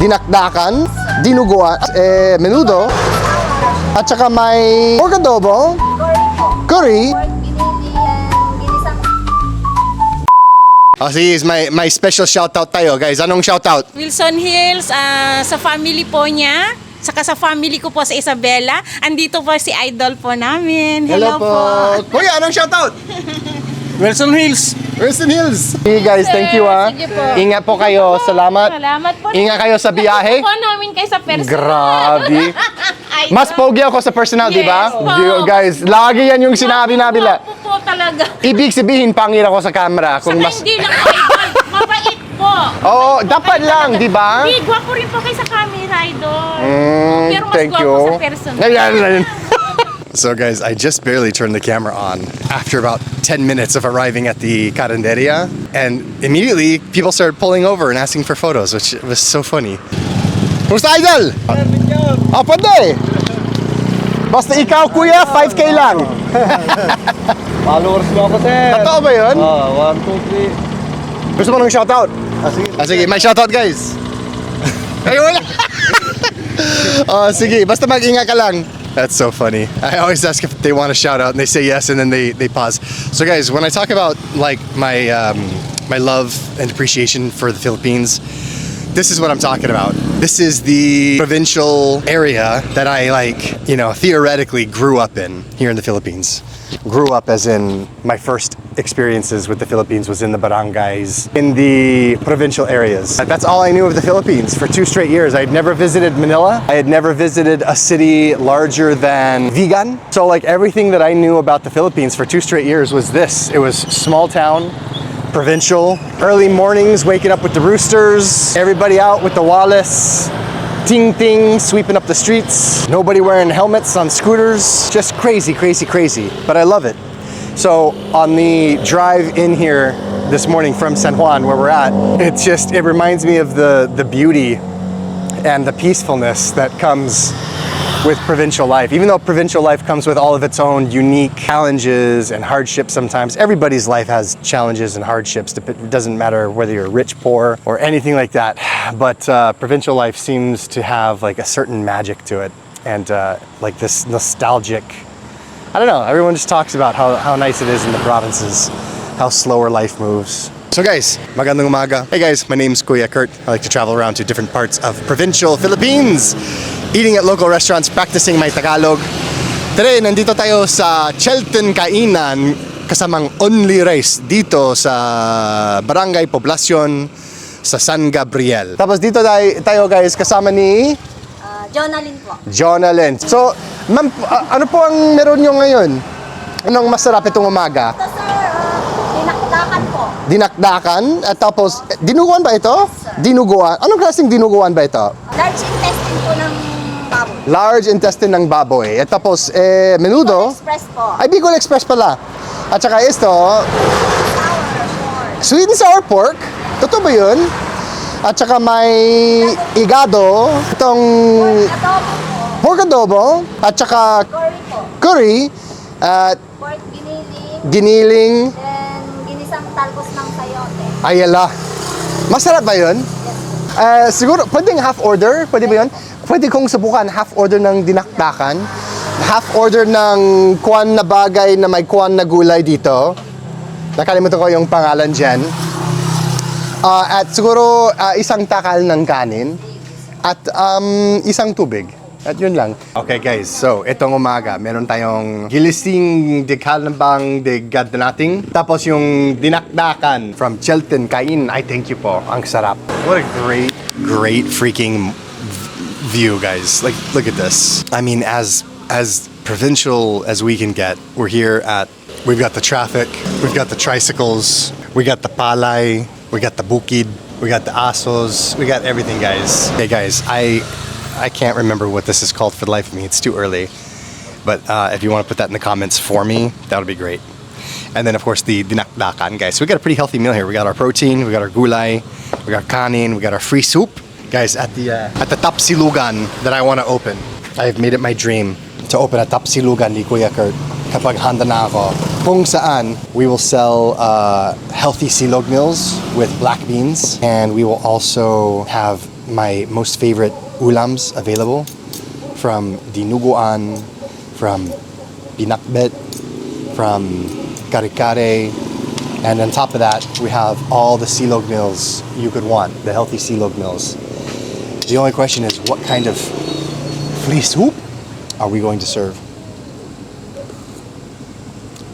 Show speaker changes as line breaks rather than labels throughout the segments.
dinakdakan, dinuguan, menudo, at saka may pork adobo, curry. Oh, sige, may special shoutout tayo, guys. Anong shoutout?
Wilson Hills, sa family po niya, saka sa family ko po sa Isabela. Andito po si idol po namin. Hello po.
Kuya, anong shoutout?
Wilson Hills.
Wilson Hills. Hey guys, thank you
Sige po.
Ingat po kayo. Salamat.
Salamat po.
Ingat kayo sa biyahe.
Po namin kayo sa personal.
Grabe.
Idol.
Mas pogi ako sa personal, di ba?
Yes, po.
Guys, lagi yan yung sinabi nabila.
Po talaga.
Ibig sabihin, pangit ako sa camera. Kung
Saka
mas...
hindi lang idol. Mabait po.
Oo, dapat lang, di ba?
Hindi, gwapo rin po kayo sa camera, idol. Pero mas
Thank
gwapo
you.
sa personal.
Ayan. So guys, I just barely turned the camera on after about 10 minutes of arriving at the Carinderia, and immediately people started pulling over and asking for photos, which was so funny. Kumusta, idol? Oh, pwede. Basta ikaw, kuya, 5K lang.
Followers mo ako, sir.
Totoo ba yun?
1, 2, 3.
Gusto mo nang shoutout?
Sige.
Sige, may shoutout, guys. Ay, wala. Sige, basta mag-ingat ka lang. That's so funny. I always ask if they want a shout out and they say yes and then they pause. So guys, when I talk about like my my love and appreciation for the Philippines, this is what I'm talking about. This is the provincial area that I theoretically grew up in here in the Philippines. Grew up as in my first experiences with the Philippines was in the barangays, in the provincial areas. That's all I knew of the Philippines for 2 straight years. I had never visited Manila. I had never visited a city larger than Vigan. So like everything that I knew about the Philippines for 2 straight years was this. It was small town, provincial, early mornings, waking up with the roosters, everybody out with the walis, ting ting, sweeping up the streets, nobody wearing helmets on scooters, just crazy, crazy, crazy. But I love it. So on the drive in here this morning from San Juan, where we're at, it reminds me of the beauty and the peacefulness that comes with provincial life. Even though provincial life comes with all of its own unique challenges and hardships sometimes, everybody's life has challenges and hardships. It doesn't matter whether you're rich, poor, or anything like that. But provincial life seems to have like a certain magic to it and like this nostalgic, I don't know, everyone just talks about how nice it is in the provinces, how slower life moves. So guys, magandang umaga. Hey guys, my name's Kuya Kurt. I like to travel around to different parts of provincial Philippines, eating at local restaurants, practicing my Tagalog. Today, nandito tayo sa Chelten Kainan, kasamang only rice dito sa Barangay Poblacion sa San Gabriel. Tapos dito tayo guys, kasama ni
Jonalyn po.
Jonalyn. So, ma'am, ano po ang meron nyo ngayon? Anong masarap itong umaga?
Ito sir, dinakdakan po.
Dinakdakan, at tapos, dinuguan ba ito? Dinuguan. Anong klaseng dinuguan ba ito?
Large intestine po ng baboy.
Large intestine ng baboy. At tapos, menudo.
Express po.
Ay, Bicol Express pala. At saka ito, sweet and sour pork. Totoo ba yun? At saka may igado, itong
Adobo po.
pork adobo, at saka
Curry po.
curry, at
Pork giniling.
giniling.
Then ginisang talbos ng sayote.
Ayala. Masarap ba yun? Siguro, pwedeng half order? Pwede ba yun? Pwede kong subukan half order ng dinakdakan. Half order ng kuwan na bagay na may kuwan na gulay dito. Nakalimutan ko yung pangalan dyan. At siguro isang takal ng kanin. At isang tubig. At yun lang. Okay guys, so itong umaga, meron tayong gilising de kalabang de gadnating. Tapos yung dinakdakan from Chelten Kain. I thank you po. Ang sarap. What a great freaking view, guys. Like, look at this. I mean, as provincial as we can get, we're here at, we've got the traffic, we've got the tricycles, we got the palay, we got the bukid, we got the asos, we got everything, guys. Hey guys, I can't remember what this is called for the life of me. It's too early. But if you want to put that in the comments for me, that would be great. And then of course the dinakdakan, guys. So we got a pretty healthy meal here. We got our protein, we got our gulay, we got kanin, we got our free soup. Guys, at the tapsilugan that I want to open, I've made it my dream to open a tapsilugan ni Kuya Kurt kapag handa na ako. Kung saan we will sell healthy silog meals with black beans, and we will also have my most favorite ulams available, from dinuguan, from pinakbet, from kare-kare, and on top of that, we have all the silog meals you could want, the healthy silog meals. The only question is, what kind of fleece soup are we going to serve?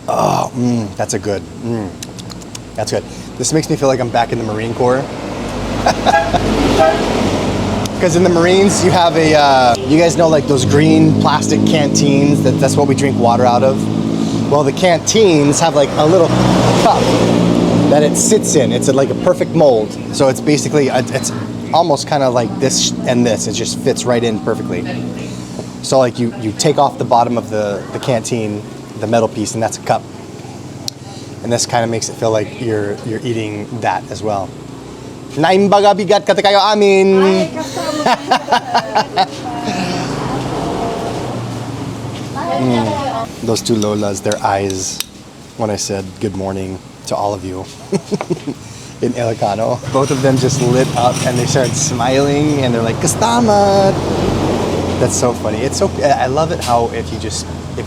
Oh, that's a good. That's good. This makes me feel like I'm back in the Marine Corps. Because in the Marines, you have you guys know like those green plastic canteens, that's what we drink water out of? Well, the canteens have like a little cup that it sits in. It's like a perfect mold. So it's basically, it's almost kind of like this and this. It just fits right in perfectly. So like you take off the bottom of the canteen, the metal piece, and that's a cup. And this kind of makes it feel like you're eating that as well. Naimbaga bigat kate kayo amin. Those two lolas, their eyes when I said good morning to all of you in Ilocano, both of them just lit up and they started smiling and they're like, Kastamat! That's so funny. It's so, I love it how if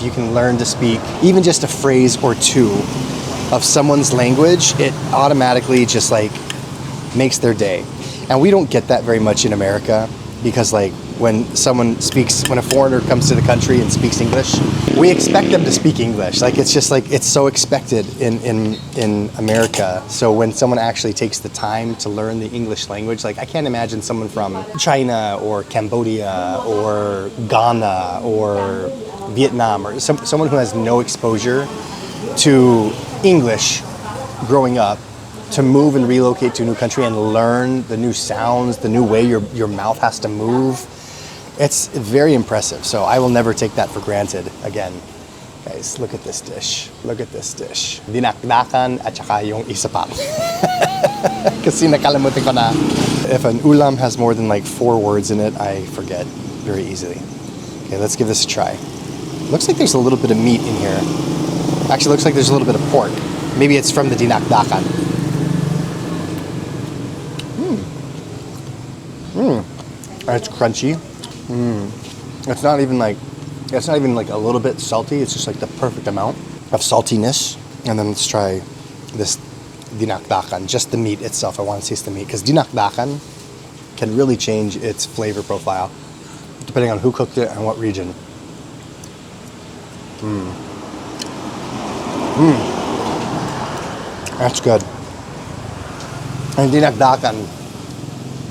you can learn to speak even just a phrase or two of someone's language, it automatically just like makes their day. And we don't get that very much in America, because like when a foreigner comes to the country and speaks English, we expect them to speak English. Like it's just like, it's so expected in America. So when someone actually takes the time to learn the English language, like I can't imagine someone from China or Cambodia or Ghana or Vietnam or someone who has no exposure to English growing up, to move and relocate to a new country and learn the new sounds, the new way your mouth has to move. It's very impressive. So I will never take that for granted again. Guys, look at this dish. Look at this dish. Dinakdakan at saka yung isa pa. Kasi nakalimutan ko na. If an ulam has more than like 4 words in it, I forget very easily. Okay, let's give this a try. Looks like there's a little bit of meat in here. Actually, looks like there's a little bit of pork. Maybe it's from the dinakdakan. It's crunchy. It's not even like a little bit salty. It's just like the perfect amount of saltiness. And then let's try this dinakdakan, just the meat itself. I want to taste the meat because dinakdakan can really change its flavor profile depending on who cooked it and what region. That's good. And dinakdakan.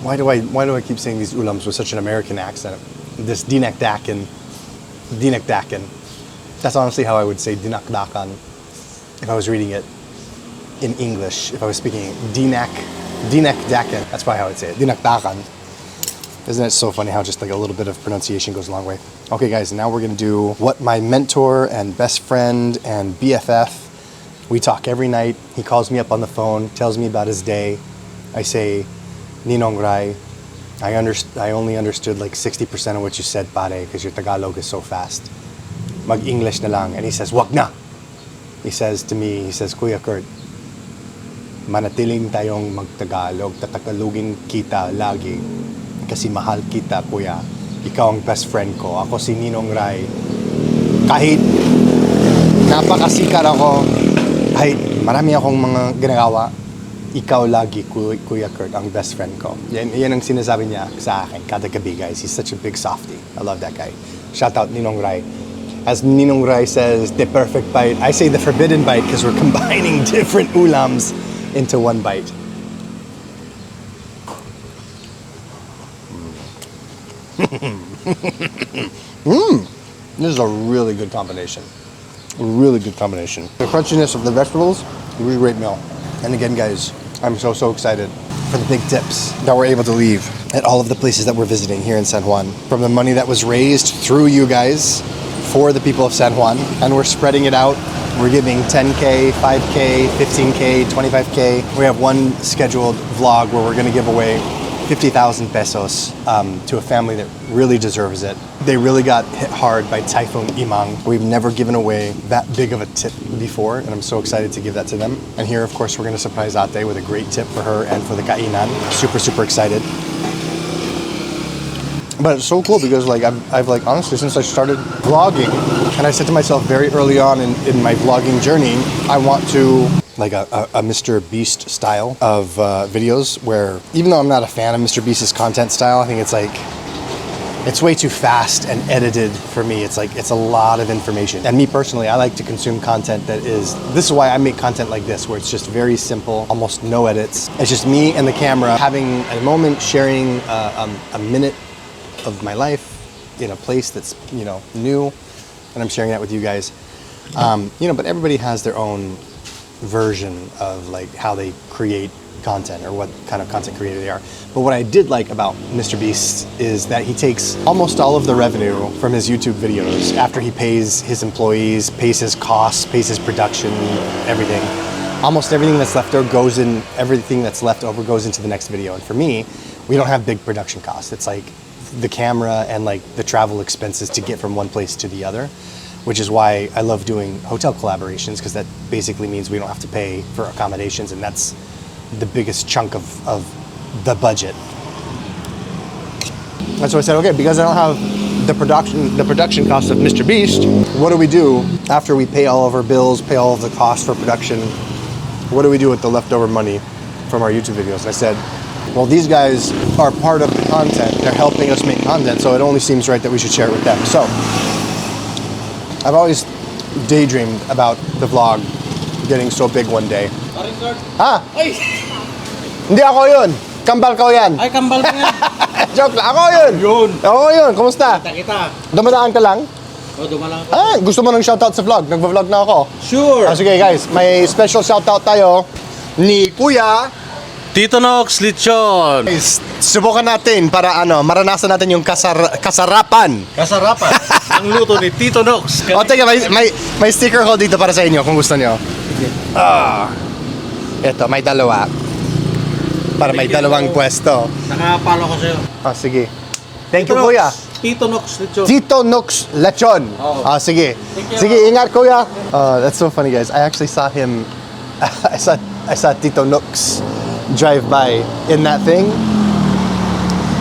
Why do I keep saying these ulams with such an American accent? This dinakdakan. That's honestly how I would say dinakdakan if I was reading it in English. If I was speaking dinakdakan. That's probably how I would say it. Dinakdakan. Isn't it so funny how just like a little bit of pronunciation goes a long way? Okay, guys, now we're gonna do what my mentor and best friend and BFF. We talk every night. He calls me up on the phone, tells me about his day. I say, Ninong Rai, I only understood like 60% of what you said, pare, because your Tagalog is so fast. Mag-English na lang. And he says, wag na. He says to me, Kuya Kurt, manatiling tayong mag-Tagalog, tatagalogin kita lagi. Kasi mahal kita, kuya. Ikaw ang best friend ko. Ako si Ninong Rai. Kahit napakasikat ako, kahit marami akong mga ginagawa, ikaw lagi, Kuya Kurt, ang best friend ko. Yan ang sinasabi niya sa akin kada gabi, guys. He's such a big softie. I love that guy. Shout out Ninong Rai. As Ninong Rai says, the perfect bite. I say the forbidden bite because we're combining different ulams into one bite. This is a really good combination. Really good combination. The crunchiness of the vegetables, really great meal. And again, guys, I'm so excited for the big tips that we're able to leave at all of the places that we're visiting here in San Juan. From the money that was raised through you guys for the people of San Juan, and we're spreading it out. We're giving 10K, 5K, 15K, 25K. We have one scheduled vlog where we're gonna give away 50,000 pesos to a family that really deserves it. They really got hit hard by Typhoon Imang. We've never given away that big of a tip before, and I'm so excited to give that to them. And here, of course, we're gonna surprise Ate with a great tip for her and for the kainan. Super excited. But it's so cool because like I've like honestly since I started vlogging, and I said to myself very early on in my vlogging journey, I want to like a Mr. Beast style of videos where even though I'm not a fan of Mr. Beast's content style, I think it's like it's way too fast and edited for me. It's like it's a lot of information. And me personally, I like to consume content that is, this is why I make content like this, where it's just very simple, almost no edits. It's just me and the camera having a moment, sharing a minute of my life in a place that's, you know, new, and I'm sharing that with you guys. You know, but everybody has their own version of like how they create content or what kind of content creator they are. But what I did like about Mr. Beast is that he takes almost all of the revenue from his YouTube videos after he pays his employees, pays his costs, pays his production, everything. Almost everything that's left over goes in, everything that's left over goes into the next video. And for me, we don't have big production costs. It's like the camera and like the travel expenses to get from one place to the other, which is why I love doing hotel collaborations, because that basically means we don't have to pay for accommodations, and that's the biggest chunk of the budget. And so I said, okay, because I don't have the production cost of Mr. Beast, what do we do after we pay all of our bills, pay all of the costs for production? What do we do with the leftover money from our YouTube videos? And I said, well, these guys are part of the content. They're helping us make content, so it only seems right that we should share it with them. So I've always daydreamed about the vlog getting so big one day. Ha?
Ay!
Hindi ako yun. Kambal ko yan.
Ay, kambal mo yan.
Joke lang. Ako yun.
Yun.
Ako yun. Kumusta?
Kita.
Dumadaan ka lang?
O, dumalang ko.
Ah, gusto mo ng shoutout sa vlog? Nagva-vlog na ako.
Sure.
Sige guys, may special shoutout tayo ni Kuya.
Tito Nox Lechon.
Guys, subukan natin para maranasan natin yung kasarapan.
Kasarapan. Ang luto ni Tito Nox.
O teka, may sticker ko dito para sa inyo kung gusto nyo. Ito, may dalawa. Para may dalawang pwesto.
Nakapalo ko sa'yo.
Sige. Thank you, Kuya.
Tito Nox Lechon.
Tito Nox Lechon.
Oh.
Sige.
you.
Sige, ingat, Kuya. That's so funny, guys. I actually saw him. I saw Tito Nox drive by in that thing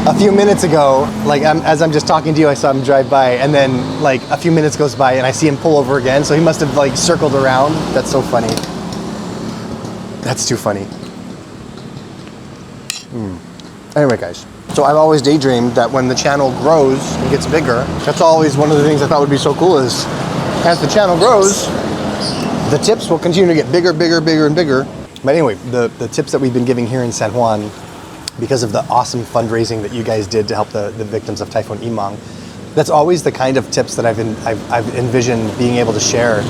a few minutes ago. Like as I'm just talking to you, I saw him drive by, and then like a few minutes goes by, and I see him pull over again. So he must have like circled around. That's so funny. That's too funny. Anyway, guys. So I've always daydreamed that when the channel grows and gets bigger, that's always one of the things I thought would be so cool is as the channel grows, the tips will continue to get bigger, bigger, bigger, and bigger. But anyway, the tips that we've been giving here in San Juan, because of the awesome fundraising that you guys did to help the victims of Typhoon Imang, that's always the kind of tips that I've envisioned being able to share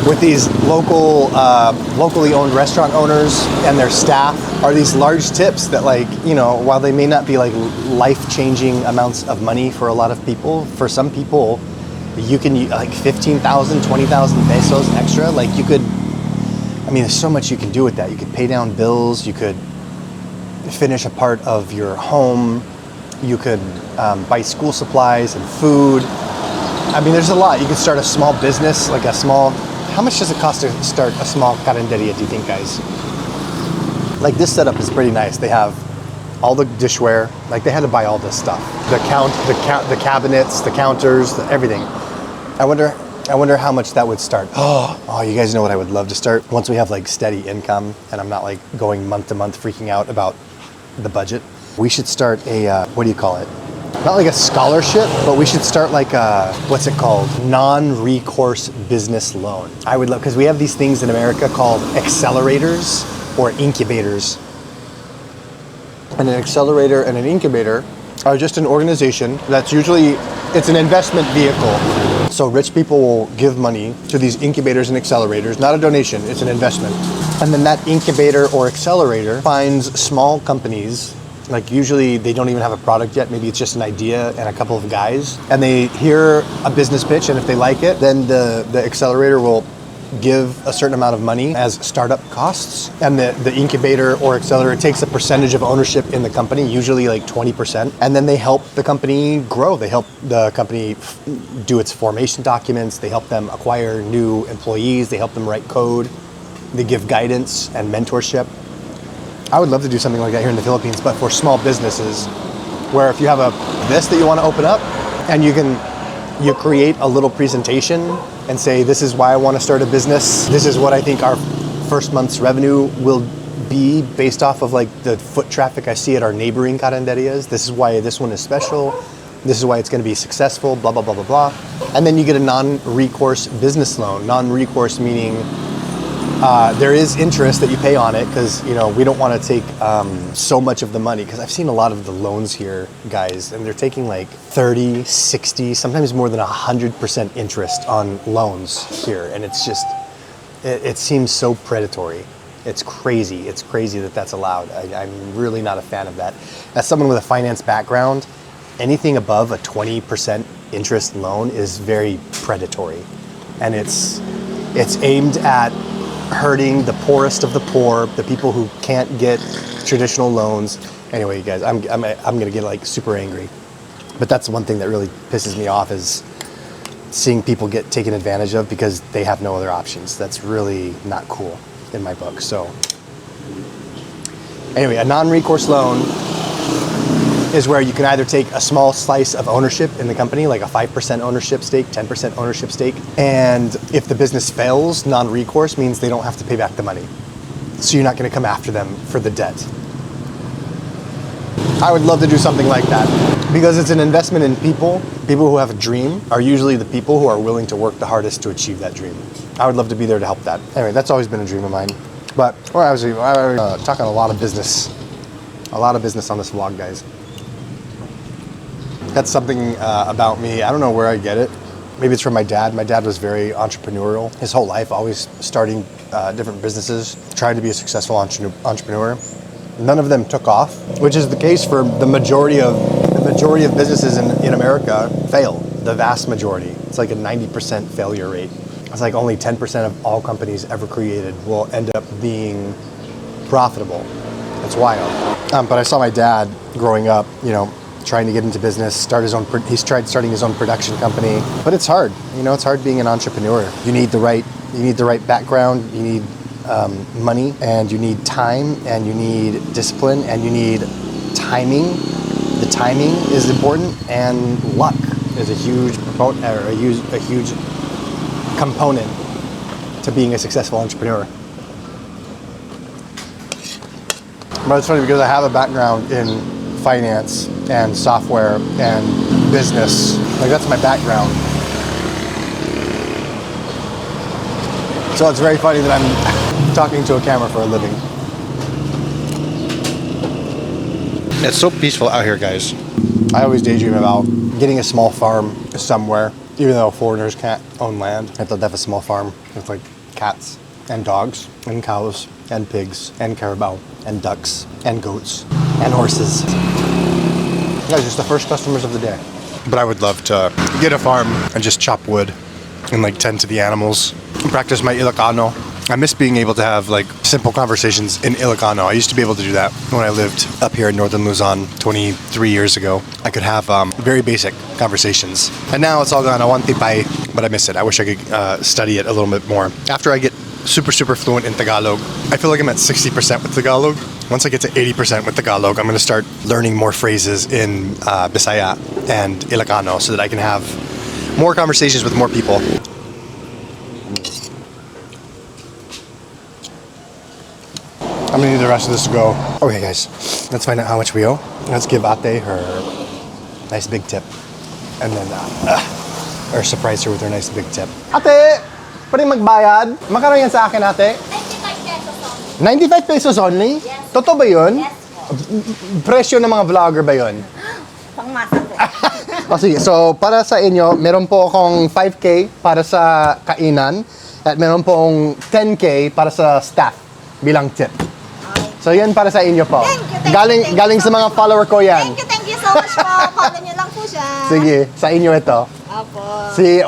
with these locally owned restaurant owners and their staff. Are these large tips that, like, you know, while they may not be like life-changing amounts of money for a lot of people, for some people, you can like 15,000, 20,000 pesos extra. Like you could, I mean, there's so much you can do with that. You could pay down bills. You could finish a part of your home. You could buy school supplies and food. I mean, there's a lot. You could start a small business, like a small. How much does it cost to start a small carinderia, do you think, guys? Like this setup is pretty nice. They have all the dishware. Like they had to buy all this stuff. The cabinets, the counters, everything. I wonder how much that would start. Oh, you guys know what I would love to start? Once we have like steady income and I'm not like going month to month freaking out about the budget. We should start a, what do you call it? Not like a scholarship, but we should start like a, what's it called? Non-recourse business loan. I would love, because we have these things in America called accelerators or incubators. And an accelerator and an incubator are just an organization that's usually, it's an investment vehicle. So rich people will give money to these incubators and accelerators, not a donation, it's an investment. And then that incubator or accelerator finds small companies, like usually they don't even have a product yet, maybe it's just an idea and a couple of guys, and they hear a business pitch, and if they like it, then the accelerator will give a certain amount of money as startup costs, and the incubator or accelerator takes a percentage of ownership in the company, usually like 20%, and then they help the company grow. They help the company do its formation documents, they help them acquire new employees, they help them write code, they give guidance and mentorship. I would love to do something like that here in the Philippines, but for small businesses. where if you have this that you want to open up, and you create a little presentation and say, this is why I want to start a business. This is what I think our first month's revenue will be based off of like the foot traffic I see at our neighboring caranderias. This is why this one is special. This is why it's going to be successful, blah, blah, blah, blah, blah. And then you get a non-recourse business loan. Non-recourse meaning there is interest that you pay on it because, you know, we don't want to take so much of the money, because I've seen a lot of the loans here, guys, and they're taking like 30, 60, sometimes more than 100% interest on loans here. And it's just, it seems so predatory. It's crazy. It's crazy that that's allowed. I'm really not a fan of that. As someone with a finance background, anything above a 20% interest loan is very predatory. And it's aimed at hurting the poorest of the poor, the people who can't get traditional loans. Anyway, you guys, I'm gonna get like super angry. But that's one thing that really pisses me off, is seeing people get taken advantage of because they have no other options. That's really not cool in my book. So anyway, a non-recourse loan is where you can either take a small slice of ownership in the company, like a 5% ownership stake, 10% ownership stake. And if the business fails, non-recourse means they don't have to pay back the money. So you're not gonna come after them for the debt. I would love to do something like that, because it's an investment in people. People who have a dream are usually the people who are willing to work the hardest to achieve that dream. I would love to be there to help that. Anyway, that's always been a dream of mine. But I was talking a lot of business on this vlog, guys. That's something about me. I don't know where I get it. Maybe it's from my dad. My dad was very entrepreneurial. His whole life, always starting different businesses, trying to be a successful entrepreneur. None of them took off, which is the case for the majority of businesses in America fail. The vast majority. It's like a 90% failure rate. It's like only 10% of all companies ever created will end up being profitable. It's wild. But I saw my dad growing up, you know, trying to get into business, he's tried starting his own production company, but it's hard. You know, it's hard being an entrepreneur. You need the right background, you need money, and you need time, and you need discipline, and you need timing. The timing is important, and luck is a huge component to being a successful entrepreneur. But it's funny because I have a background in finance and software and business. Like, that's my background. So it's very funny that I'm talking to a camera for a living. It's so peaceful out here, guys. I always daydream about getting a small farm somewhere, even though foreigners can't own land. I thought they'd have a small farm with like cats and dogs and cows and pigs and carabao and ducks and goats and horses. Guys, just the first customers of the day. But I would love to get a farm and just chop wood and like tend to the animals and practice my Ilocano. I miss being able to have like simple conversations in Ilocano. I used to be able to do that when I lived up here in northern Luzon 23 years ago. I could have very basic conversations. And now it's all gone. I want tipay, but I miss it. I wish I could study it a little bit more. After I get super fluent in Tagalog, I feel like I'm at 60% with Tagalog. Once I get to 80% with Tagalog, I'm going to start learning more phrases in Bisaya and Ilocano so that I can have more conversations with more people. I'm going to need the rest of this to go. Okay, guys, let's find out how much we owe. Let's give Ate her nice big tip. And then, or surprise her with her nice big tip. Ate! Pwede magbayad? Magkano yan sa akin, ate? 95 pesos only?
Yes.
Totoo ba yun?
Yes po.
Presyo ng mga vlogger ba yun?
Pangmasa po.
O sige, so para sa inyo, meron po akong 5K para sa kainan at meron po akong 10K para sa staff bilang tip. So yan para sa inyo po. Galing sa mga follower ko yan.
Thank you so much po. Follow niyo lang po siya.
Sige, sa inyo ito.
Apo.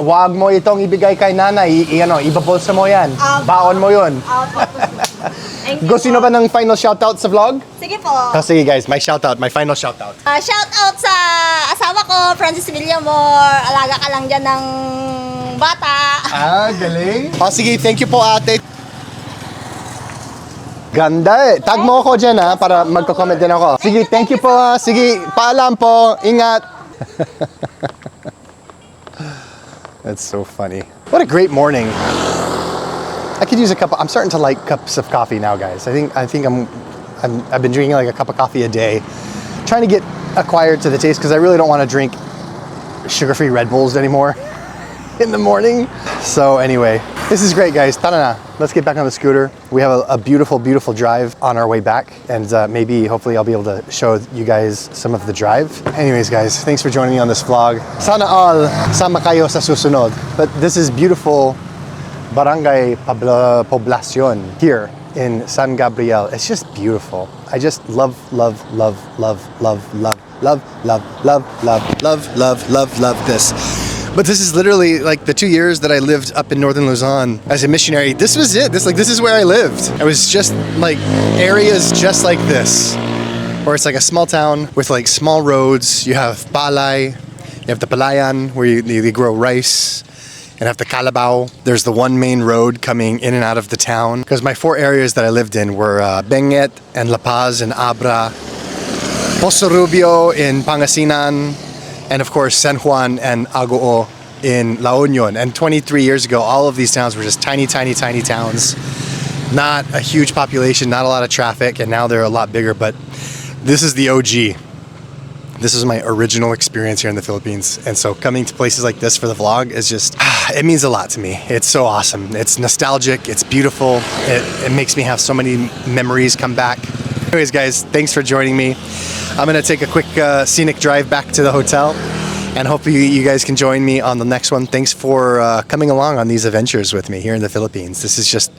Wag mo itong ibigay kay nanay, ibabulsa mo yan. Baon mo yun.
Apo. Thank you
Gusto nyo
po.
ba ng final shoutout sa vlog?
Sige po.
Sige guys, my final shoutout.
Shout out sa asawa ko, Francis Villamor. Alaga ka lang dyan ng bata.
Galing. Sige, thank you po ate. Ganda eh. Tag mo ako dyan ha, para magko-comment din ako. Sige, thank you po ha. Sige, paalam po. Ingat. That's so funny. What a great morning. I could use a cup. I'm starting to like cups of coffee now, guys. I've been drinking like a cup of coffee a day, trying to get acquired to the taste because I really don't want to drink sugar-free Red Bulls anymore in the morning. So anyway, this is great, guys. Tara na. Let's get back on the scooter. We have a beautiful, beautiful drive on our way back, and maybe, hopefully, I'll be able to show you guys some of the drive. Anyways, guys, thanks for joining me on this vlog. Sana all sama kayo sa susunod. But this is beautiful Barangay Poblacion here in San Gabriel. It's just beautiful. I just love this. But this is literally like the 2 years that I lived up in northern Luzon as a missionary. This was it. This is where I lived. I was just like areas just like this, where it's like a small town with like small roads. You have palay, you have the palayan where they grow rice, and have the Calabao. There's the one main road coming in and out of the town. Because my 4 areas that I lived in were Benguet and La Paz and Abra, Poso Rubio in Pangasinan, and of course San Juan and Agoo in La Union. And 23 years ago, all of these towns were just tiny, tiny, tiny towns. Not a huge population, not a lot of traffic, and now they're a lot bigger, but this is the OG. This is my original experience here in the Philippines. And so coming to places like this for the vlog is just, it means a lot to me. It's so awesome. It's nostalgic, it's beautiful. It makes me have so many memories come back. Anyways, guys, thanks for joining me. I'm gonna take a quick scenic drive back to the hotel, and hopefully you guys can join me on the next one. Thanks for coming along on these adventures with me here in the Philippines. This is just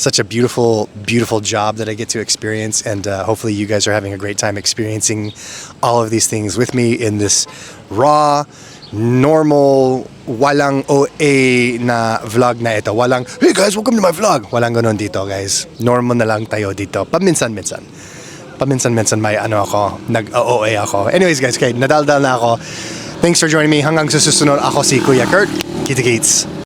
such a beautiful, beautiful job that I get to experience, and hopefully you guys are having a great time experiencing all of these things with me in this raw, normal, walang OA na vlog na ito. Walang, hey guys, welcome to my vlog. Walang ganon dito, guys. Normal na lang tayo dito. Paminsan-minsan may ano ako, nag-OA ako. Anyways, guys, okay, nadaldal na ako. Thanks for joining me. Hanggang sa susunod, ako si Kuya Kurt. Kita-kits.